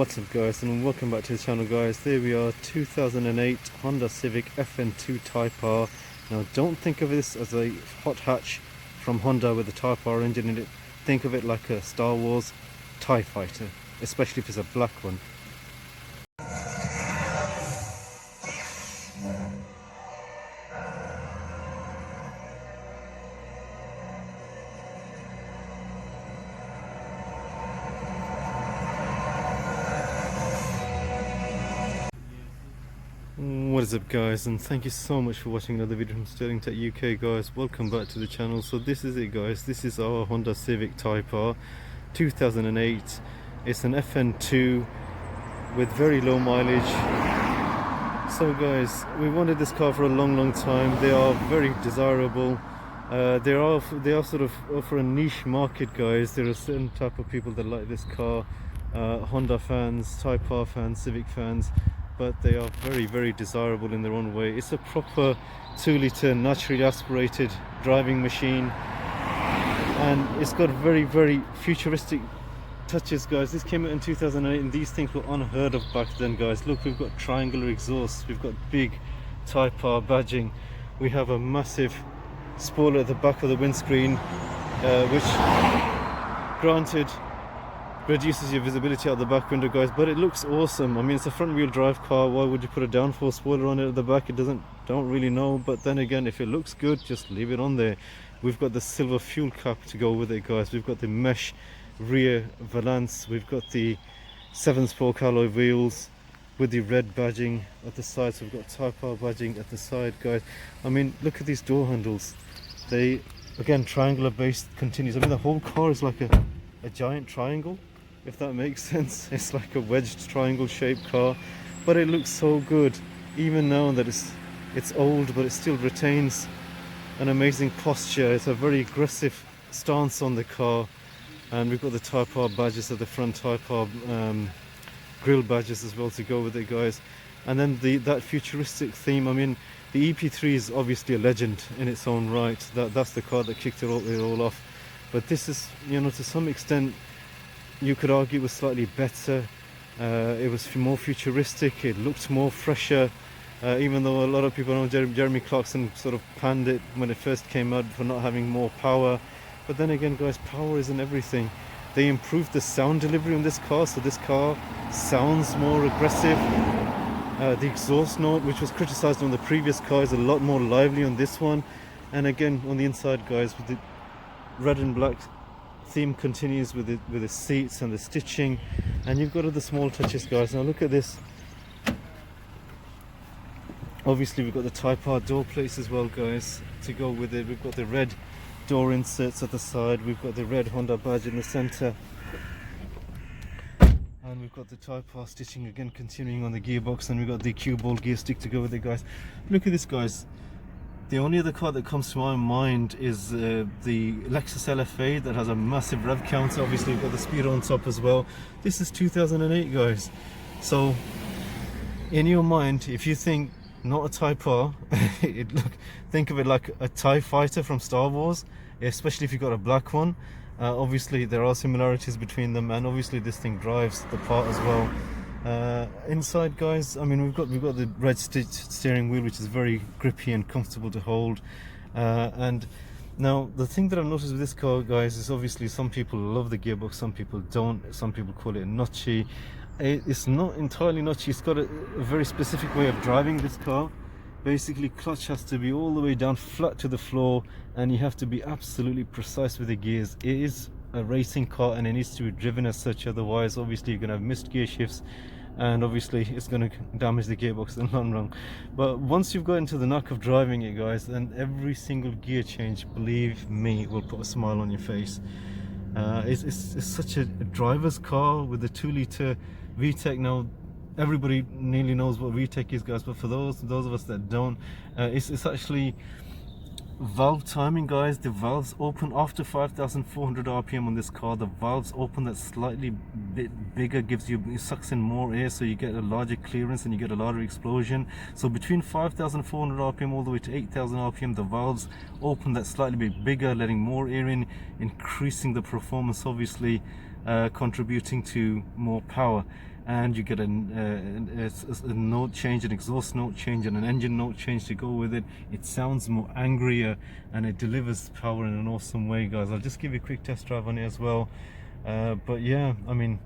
What's up guys, and welcome back to the channel guys. There we are, 2008 Honda Civic FN2 Type R. Now don't think of this as a hot hatch from Honda with a Type R engine in it. Think of it like a Star Wars TIE fighter, especially if it's a black one. What is up guys, and thank you so much for watching another video from Sterling Tech UK guys. Welcome back to the channel. So this is it guys, this is our Honda Civic Type R 2008. It's an FN2 with very low mileage. So guys, we wanted this car for a long time. They are very desirable. They are sort of for a niche market guys. There are certain type of people that like this car, Honda fans, Type R fans, Civic fans, but they are very desirable in their own way. It's a proper 2-litre naturally aspirated driving machine, and it's got very futuristic touches guys. This came out in 2008 and these things were unheard of back then guys. Look, we've got triangular exhausts, we've got big Type R badging, we have a massive spoiler at the back of the windscreen, which granted reduces your visibility out the back window guys, but it looks awesome. I mean, it's a front wheel drive car, why would you put a downforce spoiler on it at the back? It don't really know, but then again, if it looks good, just leave it on there. We've got the silver fuel cap to go with it guys, we've got the mesh rear valance, we've got the 7-spoke alloy wheels with the red badging at the side, so we've got Type R badging at the side guys. I mean, look at these door handles, they again triangular based continues. I mean, the whole car is like a giant triangle, if that makes sense. It's like a wedged triangle shaped car, but it looks so good even now that it's old, but it still retains an amazing posture. It's a very aggressive stance on the car, and we've got the Type R badges at the front, Type R grille badges as well to go with it guys. And then that futuristic theme, I mean, the EP3 is obviously a legend in its own right. That's the car that kicked it all off, but this is, you know, to some extent you could argue it was slightly better. It was more futuristic, it looked more fresher, even though a lot of people know Jeremy Clarkson sort of panned it when it first came out for not having more power. But then again guys, power isn't everything. They improved the sound delivery on this car, so this car sounds more aggressive. The exhaust note, which was criticized on the previous car, is a lot more lively on this one. And again, on the inside guys, with the red and black theme continues with the seats and the stitching, and you've got other small touches guys. Now look at this, obviously we've got the Type R door plates as well guys to go with it. We've got the red door inserts at the side, we've got the red Honda badge in the center, and we've got the Type R stitching again continuing on the gearbox, and we've got the cue ball gear stick to go with it guys. Look at this guys. The only other car that comes to my mind is the Lexus LFA that has a massive rev counter. Obviously we've got the speedo on top as well. This is 2008 guys, so in your mind, if you think not a Type R, think of it like a TIE fighter from Star Wars, especially if you've got a black one. Obviously there are similarities between them, and obviously this thing drives the part as well. Inside guys, I mean, we've got the red stitched steering wheel, which is very grippy and comfortable to hold. And now the thing that I've noticed with this car guys is obviously some people love the gearbox, some people don't, some people call it notchy. It's not entirely notchy, it's got a very specific way of driving this car. Basically clutch has to be all the way down flat to the floor, and you have to be absolutely precise with the gears. It is a racing car and it needs to be driven as such, otherwise obviously you're going to have missed gear shifts, and obviously it's going to damage the gearbox in the long run. But once you've got into the knack of driving it guys, then every single gear change, believe me, will put a smile on your face. It's such a driver's car with the 2-litre VTEC. Now everybody nearly knows what VTEC is guys, but for those of us that don't, it's actually valve timing guys. The valves open after 5,400 rpm on this car. The valves open that slightly bit bigger, it sucks in more air, so you get a larger clearance and you get a larger explosion. So between 5,400 rpm all the way to 8,000 rpm, the valves open that slightly bit bigger, letting more air in, increasing the performance, obviously contributing to more power. and you get a note change, an exhaust note change, and an engine note change to go with it. It sounds more angrier, and it delivers power in an awesome way, guys. I'll just give you a quick test drive on it as well. But yeah, I mean,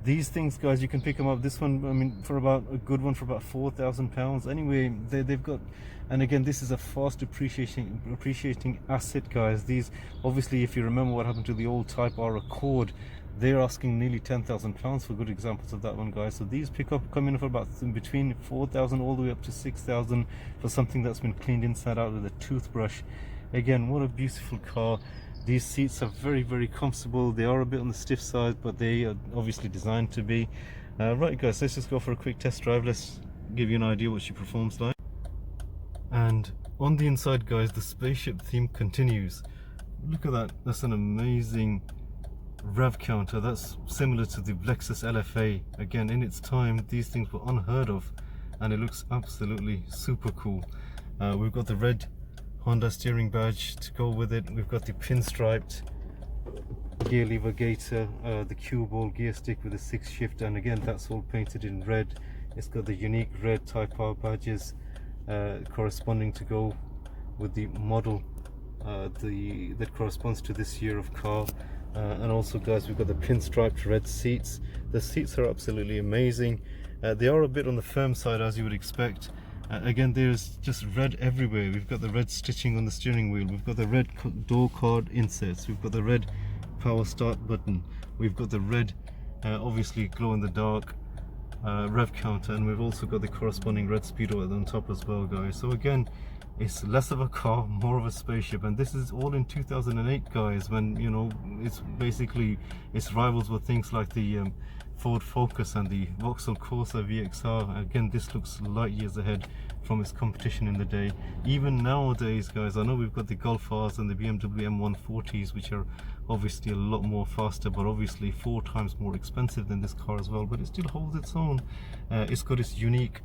these things, guys, you can pick them up. This one, I mean, for about a good one, for about £4,000 anyway. They've got, and again, this is a fast appreciating asset, guys. These, obviously, if you remember what happened to the old Type R Accord, they're asking nearly £10,000 for good examples of that one, guys. So these come in for about between 4,000 all the way up to 6,000 for something that's been cleaned inside out with a toothbrush. Again, what a beautiful car. These seats are very, very comfortable. They are a bit on the stiff side, but they are obviously designed to be. Right, guys, let's just go for a quick test drive. Let's give you an idea what she performs like. And on the inside, guys, the spaceship theme continues. Look at that. That's an amazing rev counter. That's similar to the Lexus LFA. Again, in its time, these things were unheard of, and it looks absolutely super cool. We've got the red Honda steering badge to go with it. We've got the pinstriped gear lever gator, the cue ball gear stick with a 6 shift, and again, that's all painted in red. It's got the unique red Type R badges corresponding to go with the model that corresponds to this year of car. And also, guys, we've got the pinstriped red seats. The seats are absolutely amazing. They are a bit on the firm side, as you would expect. Again, there's just red everywhere. We've got the red stitching on the steering wheel. We've got the red door card inserts. We've got the red power start button. We've got the red, obviously glow in the dark rev counter, and we've also got the corresponding red speedometer on top as well, guys. So again, it's less of a car, more of a spaceship, and this is all in 2008, guys, when, you know, it's basically, its rivals were things like the Ford Focus and the Vauxhall Corsa VXR. Again, this looks light years ahead from its competition in the day. Even nowadays, guys, I know we've got the Golf Rs and the BMW M140s, which are obviously a lot more faster, but obviously 4 times more expensive than this car as well, but it still holds its own. It's got its unique,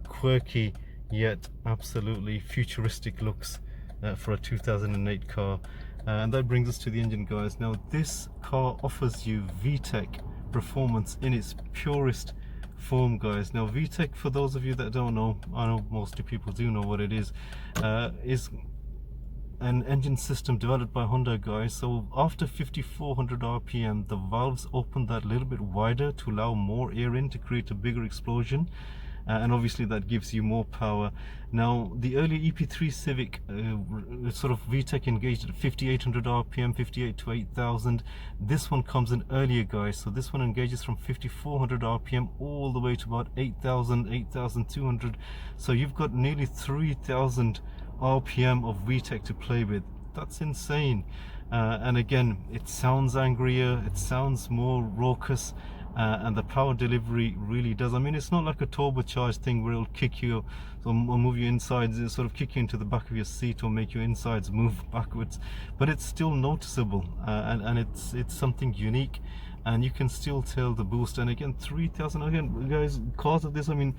quirky, yet absolutely futuristic looks for a 2008 car. And that brings us to the engine, guys. Now, this car offers you VTEC performance in its purest form, guys. Now, VTEC, for those of you that don't know, I know most people do know what it is an engine system developed by Honda, guys. So after 5400 RPM, the valves open that little bit wider to allow more air in to create a bigger explosion. And obviously that gives you more power. Now, the early EP3 Civic sort of VTEC engaged at 5800 RPM, 58 to 8000. This one comes in earlier, guys. So this one engages from 5400 RPM all the way to about 8000, 8200. So you've got nearly 3000 RPM of VTEC to play with. That's insane. And again, it sounds angrier, it sounds more raucous. And the power delivery really does. I mean, it's not like a turbocharged thing where it'll kick you or move your insides, it'll sort of kick you into the back of your seat or make your insides move backwards, but it's still noticeable, and it's something unique, and you can still tell the boost. And again, 3000, again, guys, cars of this, I mean,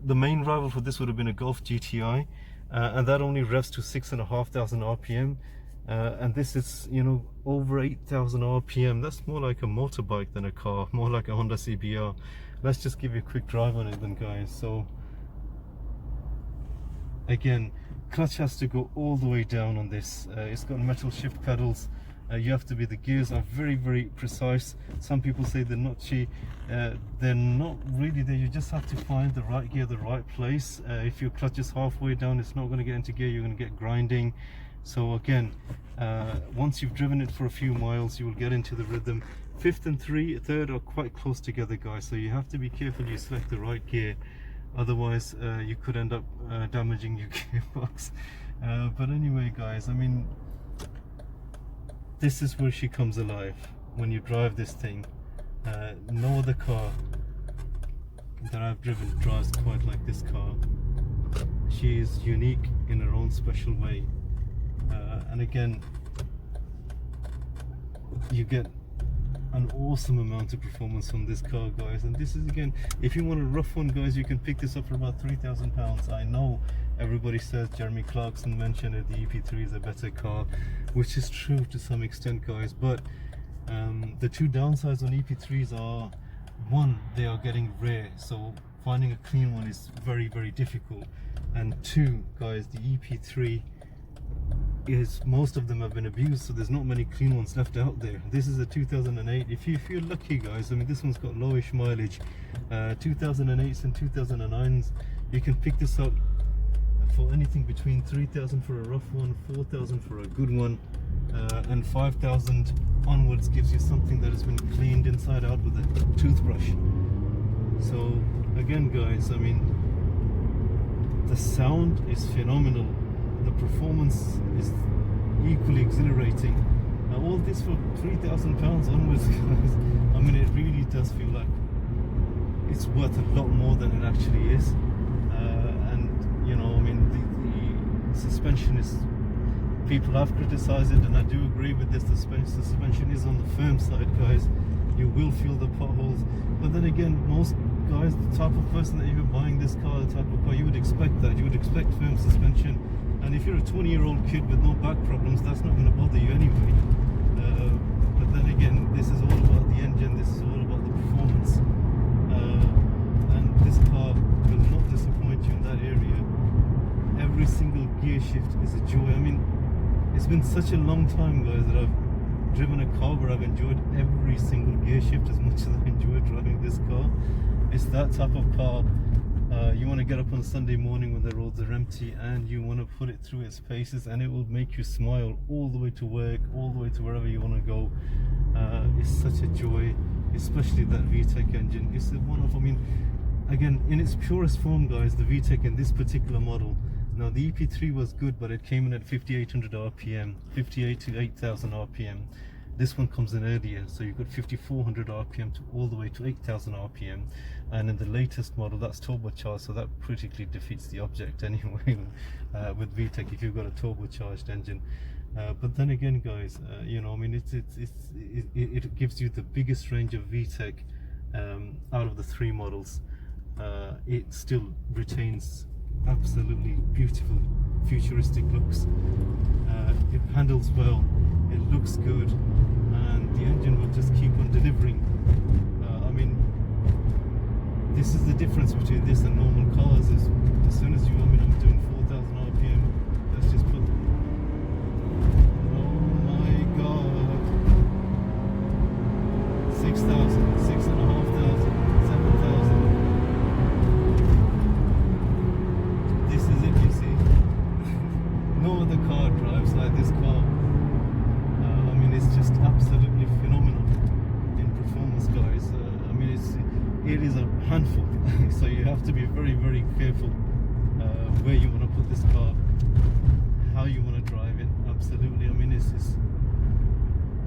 the main rival for this would have been a Golf GTI, and that only revs to 6,500 RPM. And this is, you know, over 8,000 RPM. That's more like a motorbike than a car, more like a Honda CBR. Let's just give you a quick drive on it then, guys. So again, clutch has to go all the way down on this. It's got metal shift pedals. You have to be, the gears are very, very precise. Some people say they're notchy. They're not really there. You just have to find the right gear, the right place. If your clutch is halfway down, it's not going to get into gear, you're going to get grinding. So again, once you've driven it for a few miles, you will get into the rhythm. Fifth and third are quite close together, guys, so you have to be careful you select the right gear, otherwise you could end up damaging your gearbox. But anyway, guys, I mean, this is where she comes alive when you drive this thing. No other car that I've driven drives quite like this car. She is unique in her own special way. And again, you get an awesome amount of performance from this car, guys. And this is, again, if you want a rough one, guys, you can pick this up for about £3,000. I know everybody says Jeremy Clarkson mentioned that the EP3 is a better car, which is true to some extent, guys, but the two downsides on EP3s are one, they are getting rare, so finding a clean one is very, very difficult. And two, guys, the EP3 is, most of them have been abused, so there's not many clean ones left out there. This is a 2008. If you're lucky, guys, I mean, this one's got lowish mileage. 2008s and 2009s, you can pick this up for anything between 3,000 for a rough one, 4,000 for a good one, and 5,000 onwards gives you something that has been cleaned inside out with a toothbrush. So again, guys, I mean, the sound is phenomenal, the performance is equally exhilarating. All this for £3,000 onwards, guys. I mean, it really does feel like it's worth a lot more than it actually is. And you know, I mean, the suspension is, people have criticized it, and I do agree with this. The suspension is on the firm side, guys. You will feel the potholes, but then again, most guys, the type of person that you're buying this car, the type of car, you would expect that. You would expect firm suspension, and if you're a 20-year-old kid with no back problems, that's not going to bother you anyway. But then again, this is all about the engine, this is all about the performance, and this car will not disappoint you in that area. Every single gear shift is a joy. I mean, it's been such a long time, guys, that I've driven a car where I've enjoyed every single gear shift as much as I enjoy driving this car. It's that type of car. You want to get up on a Sunday morning when the roads are empty, and you want to put it through its paces, and it will make you smile all the way to work, all the way to wherever you want to go. It's such a joy, especially that VTEC engine. It's one of, I mean, again, in its purest form, guys, the VTEC in this particular model. Now, the EP3 was good, but it came in at 5,800 RPM, 58 to 8,000 RPM. This one comes in earlier, so you've got 5,400 RPM to all the way to 8,000 RPM. And in the latest model, that's turbocharged, so that critically defeats the object anyway with VTEC if you've got a turbocharged engine. But then again, guys, you know, I mean, it gives you the biggest range of VTEC out of the three models. It still retains absolutely beautiful futuristic looks. It handles well, it looks good, and the engine will just keep on delivering. I mean, this is the difference between this and normal cars. Is as soon as you, I mean, I'm doing 4,000 RPM. Let's just put, oh my god, 6,000, 6,500, 7,000. This is it, you see. No other car drives like this car. I mean, it's just absolutely phenomenal in performance, guys. I mean, it is a handful. So you have to be very, very careful where you want to put this car, how you want to drive it. Absolutely. I mean, it's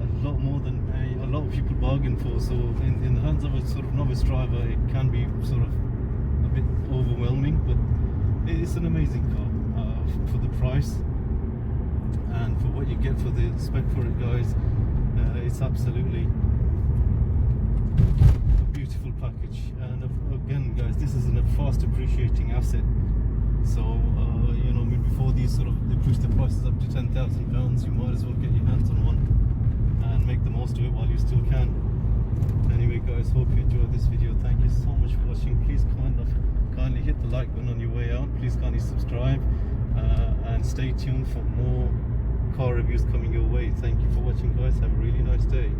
a lot more than a lot of people bargain for. So in the hands of a sort of novice driver, it can be sort of a bit overwhelming, but it's an amazing car for the price and for what you get for the spec for it, guys. It's absolutely a beautiful package. And again, guys, this is a fast appreciating asset. So you know, I mean, before these sort of, they push the prices up to £10,000, you might as well get your hands on one and make the most of it while you still can. Anyway, guys, hope you enjoyed this video. Thank you so much for watching. Please kindly hit the like button on your way out. Please kindly subscribe and stay tuned for more car reviews coming your way. Thank you for watching, guys. Have a really nice day.